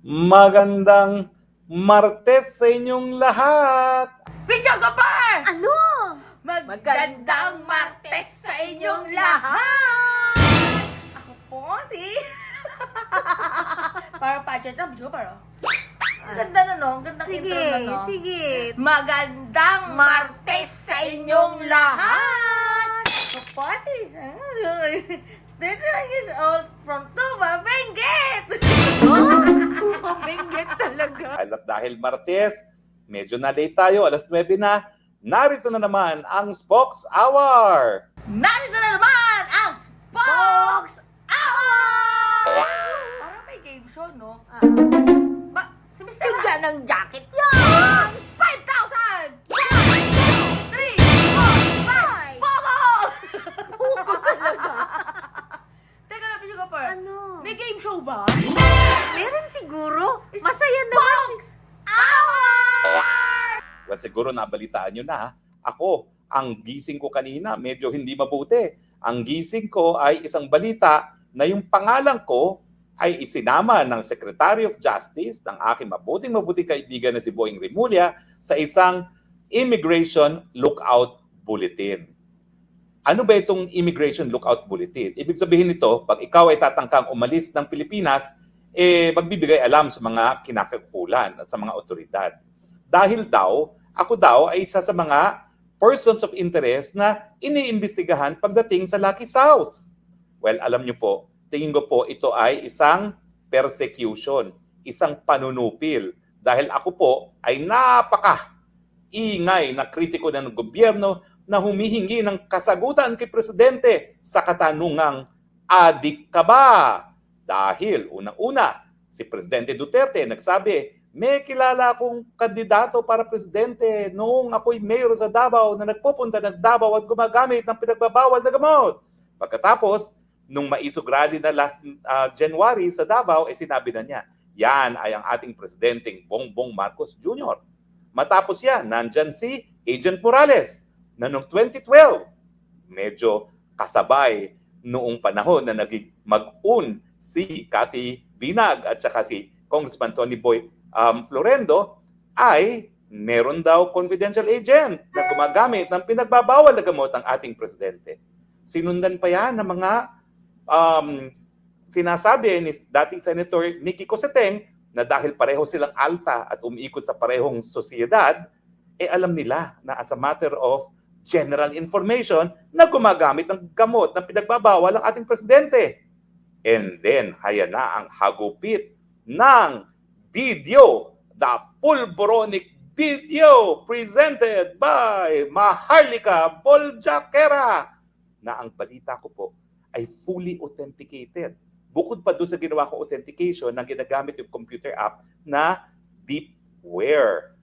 Magandang Martes sa inyong lahat! Video ka pa! Ano? Magandang Martes sa inyong lahat! Ako po si... Para pageant na, video para. Ang ganda na no? Ang gandang Sige, intro na no? sige. Magandang Martes sa inyong lahat! Ako po si... 29 years old from Tuba, Benguet! Tumabingit talaga. At dahil Martes, medyo na late tayo, alas 9 na, narito na naman ang Spokes Hour! Narito na naman ang Spokes Hour! Parang may game show, no? Ba, si Mr. Bigyan ng jacket yan! 5,000! 1, 2, 3, 4, 5! Pogo! Puko talaga. Teka lang, Pichuga Par. Ano? May game show ba? Meron siguro. Masaya naman. Spokes Hour! Well, siguro nabalitaan nyo na, ha? Ako, ang gising ko kanina, medyo hindi mabuti. Ang gising ko ay isang balita na yung pangalan ko ay isinama ng Secretary of Justice, ng aking mabuting kaibigan na si Boying Rimulya, sa isang Immigration Lookout Bulletin. Ano ba itong Immigration Lookout Bulletin? Ibig sabihin nito, pag ikaw ay tatangkang umalis ng Pilipinas, magbibigay alam sa mga kinakakulan at sa mga otoridad. Dahil daw, ako daw ay isa sa mga persons of interest na iniimbestigahan pagdating sa Lucky South. Well, alam nyo po, tingin ko po ito ay isang persecution, isang panunupil. Dahil ako po ay napaka-ingay na kritiko ng gobyerno na humihingi ng kasagutan kay Presidente sa katanungang, adik ka ba? Dahil unang-una, si Presidente Duterte nagsabi, may kilala akong kandidato para presidente noong ako'y mayor sa Davao na nagpupunta ng Davao at gumagamit ng pinagbabawal na gamot. Pagkatapos, nung maisog rally na last January sa Davao, sinabi na niya, yan ay ang ating presidenteng Bongbong Marcos Jr. Matapos yan, nandyan si Agent Morales na noong 2012, medyo kasabay noong panahon na naging mag-un si Cathy Binag at saka si Congressman Tony Boy Florendo, ay meron daw confidential agent na gumagamit ng pinagbabawal na gamot ng ating presidente. Sinundan pa yan ng mga sinasabi ni dating Senator Nicky Cosseteng na dahil pareho silang alta at umiikot sa parehong sosyedad, alam nila na as a matter of general information na gumagamit ng gamot na pinagbabawal ang ating presidente. And then, haya na ang hagupit ng video, the Pulboronic video presented by Maharlika Boljakera, na ang balita ko po ay fully authenticated. Bukod pa doon sa ginawa kong authentication na ginagamit yung computer app na Deepware.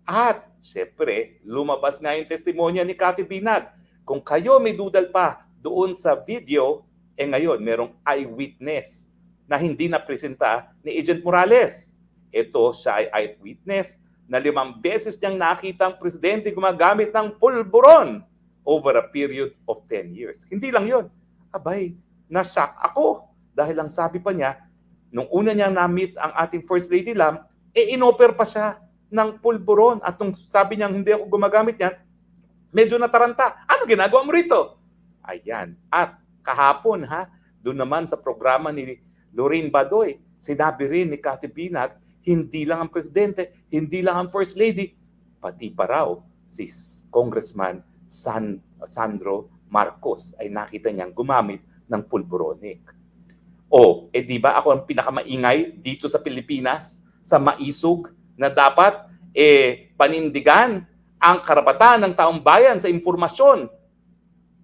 At, siyempre, lumabas nga yung testimonya ni Cathy Binag. Kung kayo may dudal pa doon sa video, ngayon, merong eyewitness na hindi napresenta ni Agent Morales. Ito, siya ay eyewitness na 5 beses niyang nakita ang presidente gumagamit ng pulburon over a period of 10 years. Hindi lang yun. Abay, na-shock ako. Dahil ang sabi pa niya, nung una niyang na-meet ang ating First Lady Lam, inoffer pa siya ng pulburon. At nung sabi niya, hindi ako gumagamit yan, medyo nataranta. Ano ginagawa mo rito? Ayan. At kahapon, doon naman sa programa ni Lorraine Badoy, sinabi rin ni Cathy Binag, hindi lang ang presidente, hindi lang ang First Lady, pati pa raw si Congressman Sandro Marcos ay nakita niyang gumamit ng pulburonic. Di ba ako ang pinakamaingay dito sa Pilipinas, sa maisog, na dapat panindigan ang karapatan ng taong bayan sa impormasyon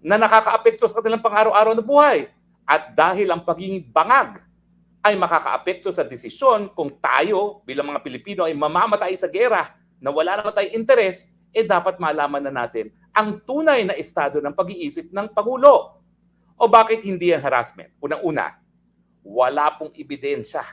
na nakakaapekto sa kanilang pang-araw-araw na buhay. At dahil ang pagiging bangag ay makakaapekto sa desisyon kung tayo bilang mga Pilipino ay mamamatay sa gera na wala naman tayong interes, dapat malaman na natin ang tunay na estado ng pag-iisip ng Pangulo. O bakit hindi yan harassment? Unang-una, wala pong ebidensya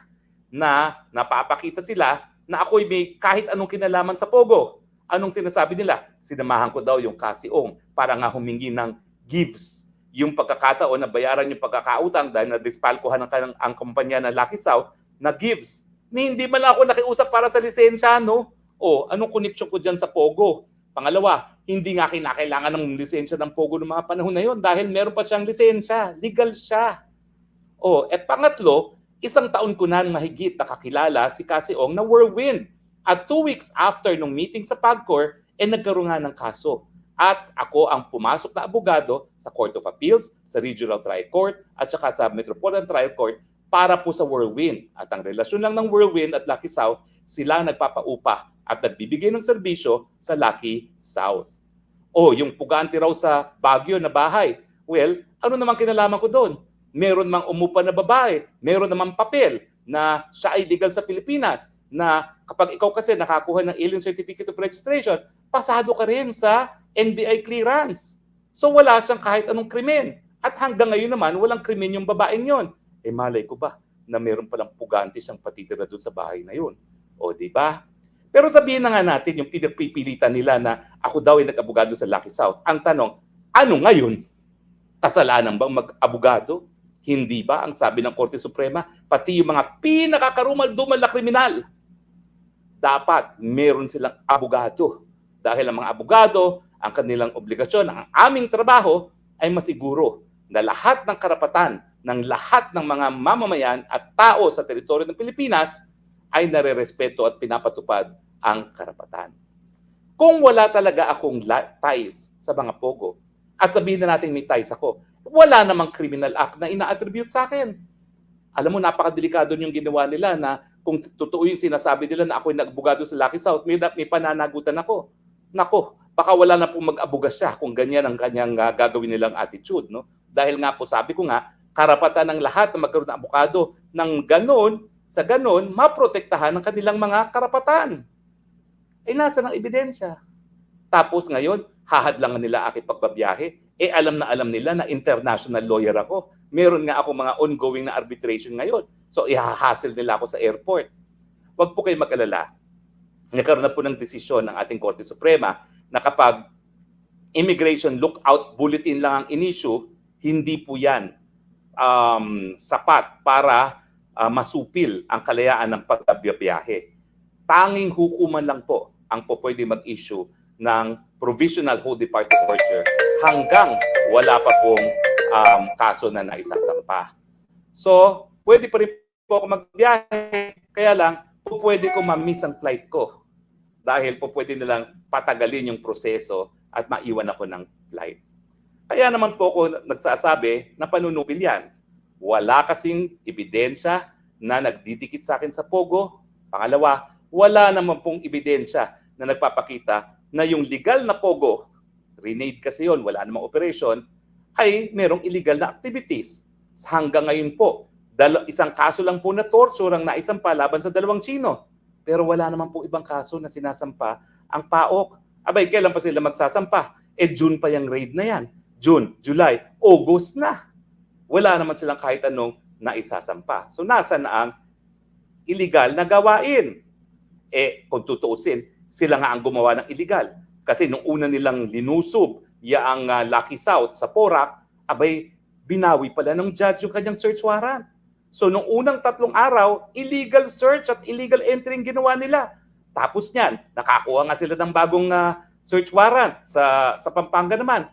na napapakita sila na ako'y may kahit anong kinalaman sa Pogo. Anong sinasabi nila? Sinamahan ko daw yung Kasiong para nga humingi ng gives. Yung pagkakataon na bayaran yung pagkakautang dahil na-dispalkuhan ang kumpanya ng Lucky South na gives. Ni hindi man lang ako nakiusap para sa lisensya, no? O, anong connection ko dyan sa Pogo? Pangalawa, hindi nga kinakailangan ng lisensya ng Pogo noong mga panahon na yon dahil meron pa siyang lisensya. Legal siya. O, at pangatlo, 1 taon ko na mahigit nakakilala si Cassie Ong na whirlwind. At 2 weeks after nung meeting sa PAGCOR, nagkaroon nga ng kaso. At ako ang pumasok na abogado sa Court of Appeals, sa Regional Trial Court, at saka sa Metropolitan Trial Court para po sa whirlwind. At ang relasyon lang ng whirlwind at Lucky South, sila ang nagpapaupa at nagbibigay ng serbisyo sa Lucky South. O, yung pugante raw sa Baguio na bahay. Well, ano naman kinalaman ko doon? Meron mang umupa na babae, meron namang papel na siya ay legal sa Pilipinas, na kapag ikaw kasi nakakuha ng Alien Certificate of Registration, pasado ka rin sa NBI clearance. So wala siyang kahit anong krimen. At hanggang ngayon naman, walang krimen yung babaeng yon. Malay ko ba na meron palang pugante siyang patitira doon sa bahay na yun? O, di ba? Pero sabihin na nga natin yung pinagpipilitan nila na ako daw ay nag-abogado sa Lucky South. Ang tanong, ano ngayon? Kasalanan bang mag-abogado? Hindi ba ang sabi ng Korte Suprema, pati yung mga pinakakarumal-dumal na kriminal, dapat meron silang abogado. Dahil ang mga abogado, ang kanilang obligasyon, ang aming trabaho ay masiguro na lahat ng karapatan ng lahat ng mga mamamayan at tao sa teritoryo ng Pilipinas ay nare-respeto at pinapatupad ang karapatan. Kung wala talaga akong ties sa mga Pogo, at sabihin na natin may ties ako, wala namang criminal act na ina-attribute sa akin. Alam mo, napakadelikado yung ginawa nila na kung totoo yung sinasabi nila na ako'y nag-abogado sa Lucky South, may pananagutan ako. Nako, baka wala na pong mag-abuga siya kung ganyan ang kanyang gagawin nilang attitude. No? Dahil nga po sabi ko nga, karapatan ng lahat na magkaroon ng abogado ng ganon, sa ganon, maprotektahan ang kanilang mga karapatan. Nasa ng ebidensya. Tapos ngayon, hahadlangan nila aking pagbabiyahe. Alam nila na international lawyer ako. Meron nga ako mga ongoing na arbitration ngayon. So, ihahassle nila ako sa airport. Huwag po kayo mag-alala. Nagkaroon na po ng desisyon ng ating Korte Suprema na kapag immigration lookout bulletin lang ang in-issue, hindi po yan sapat para masupil ang kalayaan ng pagbabiyahe. Tanging hukuman lang po ang po pwede mag-issue ng provisional hold departure order hanggang wala pa pong kaso na naisasampa. So, pwede pa rin po ako magbiyahe, kaya lang po pwede ko ma-miss ang flight ko dahil po pwede nilang patagalin yung proseso at maiwan ako ng flight. Kaya naman po ako nagsasabi na panunupil yan. Wala kasing ebidensya na nagdidikit sa akin sa Pogo. Pangalawa, wala naman pong ebidensya na nagpapakita na yung legal na Pogo, renade kasi yon, wala namang operation, ay merong illegal na activities. Hanggang ngayon po, isang kaso lang po na torture ang naisampa laban sa 2 Tsino. Pero wala naman po ibang kaso na sinasampa ang PAOK. Abay, kailan pa sila magsasampa? June pa yung raid na yan. June, July, August na. Wala naman silang kahit anong naisasampa. So nasa na ang illegal na gawain? Kung tutuusin, sila nga ang gumawa ng illegal. Kasi nung una nilang linusob ang Lucky South sa Porac, abay, binawi pala ng judge yung kanyang search warrant. So nung unang 3 araw, illegal search at illegal entry ang ginawa nila. Tapos niyan, nakakuha nga sila ng bagong search warrant sa Pampanga naman.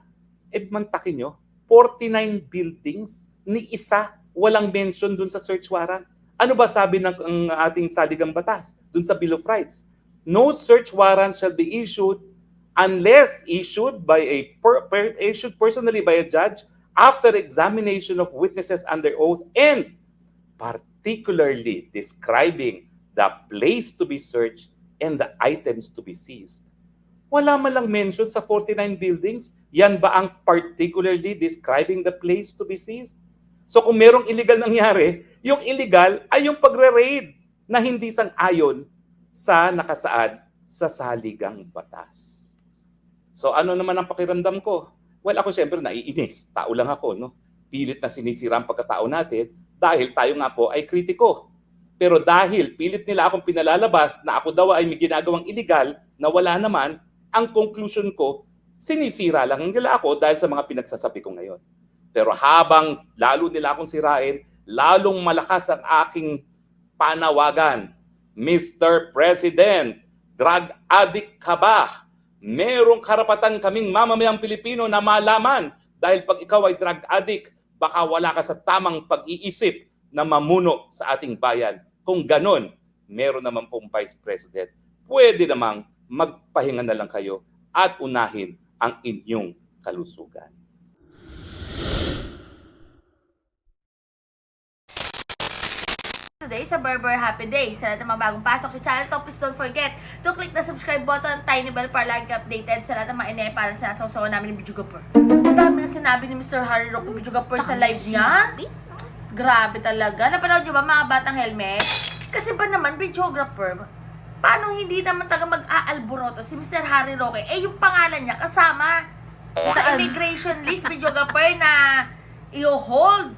Mantakin nyo, 49 buildings, ni isa walang mention dun sa search warrant. Ano ba sabi ng ating saligang batas dun sa Bill of Rights? No search warrant shall be issued unless issued personally by a judge after examination of witnesses under oath and particularly describing the place to be searched and the items to be seized. Wala man lang mention sa 49 buildings. Yan ba ang particularly describing the place to be seized? So kung merong illegal nangyari, yung illegal ay yung pagre-raid na hindi sang-ayon sa nakasaad sa saligang batas. So ano naman ang pakiramdam ko? Well, ako siyempre naiinis. Tao lang ako, no? Pilit na sinisira ang pagkatao natin dahil tayo nga po ay kritiko. Pero dahil pilit nila akong pinalalabas na ako daw ay may ginagawang illegal na wala naman, ang conclusion ko, sinisira lang nila ako dahil sa mga pinagsasabi ko ngayon. Pero habang lalo nila akong sirain, lalong malakas ang aking panawagan Mr. President, drug addict ka ba? Merong karapatan kaming mamamayang Pilipino na malaman dahil pag ikaw ay drug addict, baka wala ka sa tamang pag-iisip na mamuno sa ating bayan. Kung ganon, meron naman pong Vice President, pwede namang magpahinga na lang kayo at unahin ang inyong kalusugan. Today sa Berber Happy Day. Sa lahat ng mga bagong pasok sa channel to, please don't forget to click the subscribe button, tiny bell para lagi updated sa lahat ng mga inay para sa sasaw namin ni Bidyo Gapper. Ang dami na sinabi ni Mr. Harry Roque Bidyo Gapper sa live niya. Grabe talaga. Napanood nyo ba mga batang helmet? Kasi ba naman, videographer, paano hindi naman taga mag-aalboroto si Mr. Harry Roque? Eh, yung pangalan niya kasama sa immigration list, videographer, na i-hold.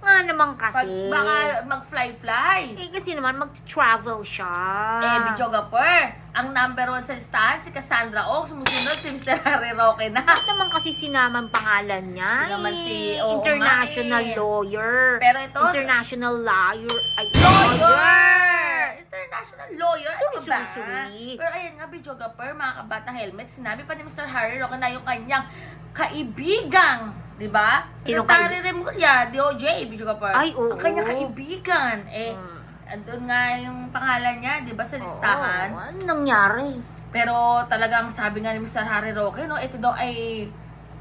Nga naman Pag kasi. baka mag-fly-fly. Eh, kasi naman mag-travel siya. Videographer, ang number 1 sa listahan, si Cassandra Ong, sumusunod si Mr. Harry Roque na. Bakit naman kasi sinamang pangalan niya? Hindi naman oo international nga eh. lawyer. Pero ito, International lawyer. Ay, lawyer! International lawyer? Ano ba? Suri-suri. Pero ayan nga, videographer, mga kabata helmet, sinabi pa ni Mr. Harry Roque na yung kanyang kaibigang, di ba? Sinong Secretary Remulla, DOJ, videographer. Ay, oo. Ang kanyang kaibigan. Eh, andun nga yung pangalan niya, di ba, sa listahan. Oo, anong nangyari? Pero talagang sabi nga ni Mr. Harry Roque, no, ito daw ay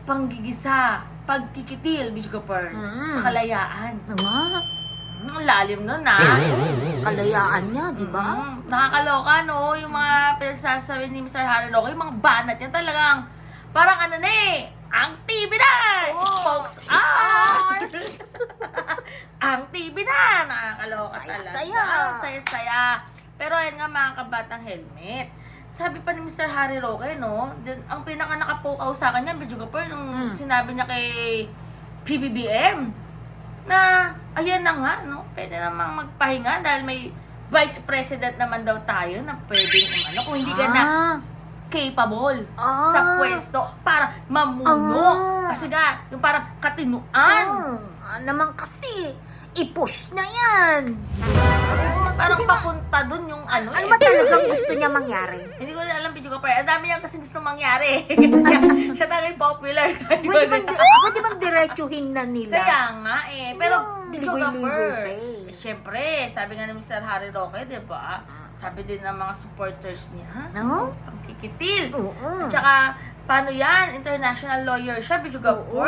panggigisa, pagkikitil, videographer, sa kalayaan. Nga, Ang lalim nun, ah. kalayaan niya, di ba? Nakakaloka, no? Yung mga pinagsasabi ni Mr. Harry Roque, yung mga banat yan talagang, parang ano na eh, ang TV na! Oh. Spokes out! Ang TV na! Nakakaloka talaga. Saya-saya. Saya-saya. Pero ayan nga mga kabatang helmet. Sabi pa ni Mr. Harry Roque, no? Ang pinaka nakapokaw sa kanya, videographer, nung sinabi niya kay PBBM, na ayan na nga, no? Pwede namang magpahinga dahil may Vice President naman daw tayo na pwedeng umano kung hindi ka na capable sa pwesto para mamuno. Kasi nga, yung parang katinuan. Naman kasi, i-push na yan. Parang Kasi papunta dun yung ano ano ba talagang gusto niya mangyari? Hindi ko rin alam, video ka pa. Ang dami niya kasi gusto mangyari. Kasi siya talaga yung popular. Pwede bang diretsuhin na nila? Kaya nga eh. Pero, video ka ligoy-ligoy pa eh. Siyempre, sabi nga ni Mr. Harry Roque, di ba? Sabi din ng mga supporters niya. No? Ang kikitil. Oo. At saka, paano yan? International lawyer siya, video ka Oo.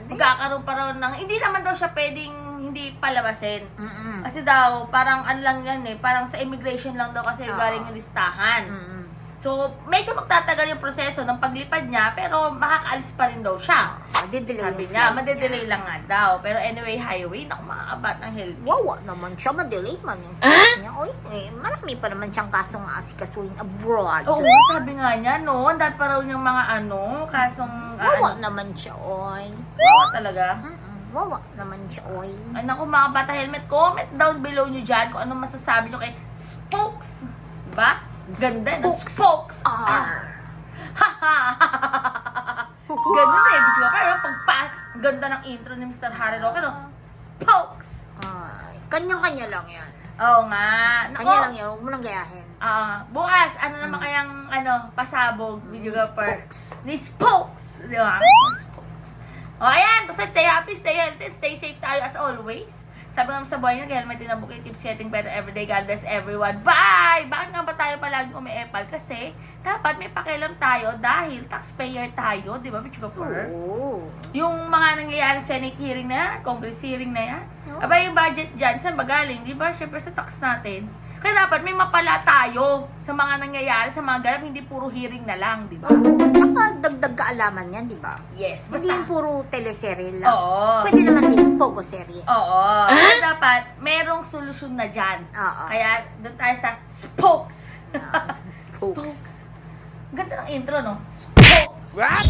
Magkakaroon pa raw ng, hindi naman daw siya pwedeng hindi palabasin. Mm-mm. Kasi daw, parang ano lang yan eh, parang sa immigration lang daw kasi Oo. galing yung listahan. Mm-mm. So, medyo magtatagal yung proseso ng paglipad niya, pero makakaalis pa rin daw siya. Madedelay Sabi yung niya, flight madedelay lang nga daw. Pero anyway, highway, naku mga kabat ng helmet. Wawa naman siya, madelay man yung flight niya. Oy, marami pa naman siyang kasong asikasuhin abroad. Oo, sabi nga niya, no? Ang dami pa raw niyang mga kasong... Wawa naman siya, oy. Wawa talaga. Wawa naman siya, oy. Ay naku mga bata helmet, comment down below nyo dyan kung anong masasabi nyo kay Spokes. Diba? Ganda na. Spokes are. Ganun eh. Di ba? Pero ang ganda ng intro ni Mr. Harry Roque, no? Spokes. Ay, kanyang-kanya lang yan. Oo nga. Naku, Kanya lang yan, huwag mo nang gayahin. bukas, ano naman kayang, pasabog, videographer? Spokes. Ni Spokes. Di ba? Spokes. O, ayan. Basta stay happy, stay healthy, stay safe tayo as always. Sabi nga sa buhay nyo, helmet din ang bukit, keep getting better everyday. God bless everyone. Bye! Bakit nga ba tayo palagi umiepal? Kasi, dapat may pakialam tayo dahil taxpayer tayo, di ba, videographer? Oo. Yung mga nangyayari sa Senate hearing na yan, Congress hearing na yan. Oo. Aba, yung budget dyan, saan ba galing? Di ba? Siyempre sa tax natin. Kaya dapat may mapala tayo sa mga nangyayari, sa mga ganap, hindi puro hearing na lang, di ba? Oo. Tsaka dagdag kaalaman yan, di ba? Yes, Hindi yung basta. puro teleserye lang. Oo. Pwede naman din pogo-serye. Oo. Kaya dapat, merong solusyon na dyan. Oo. Kaya, doon tayo sa Spokes. Spokes. Ganda ng intro, no? Spokes. What?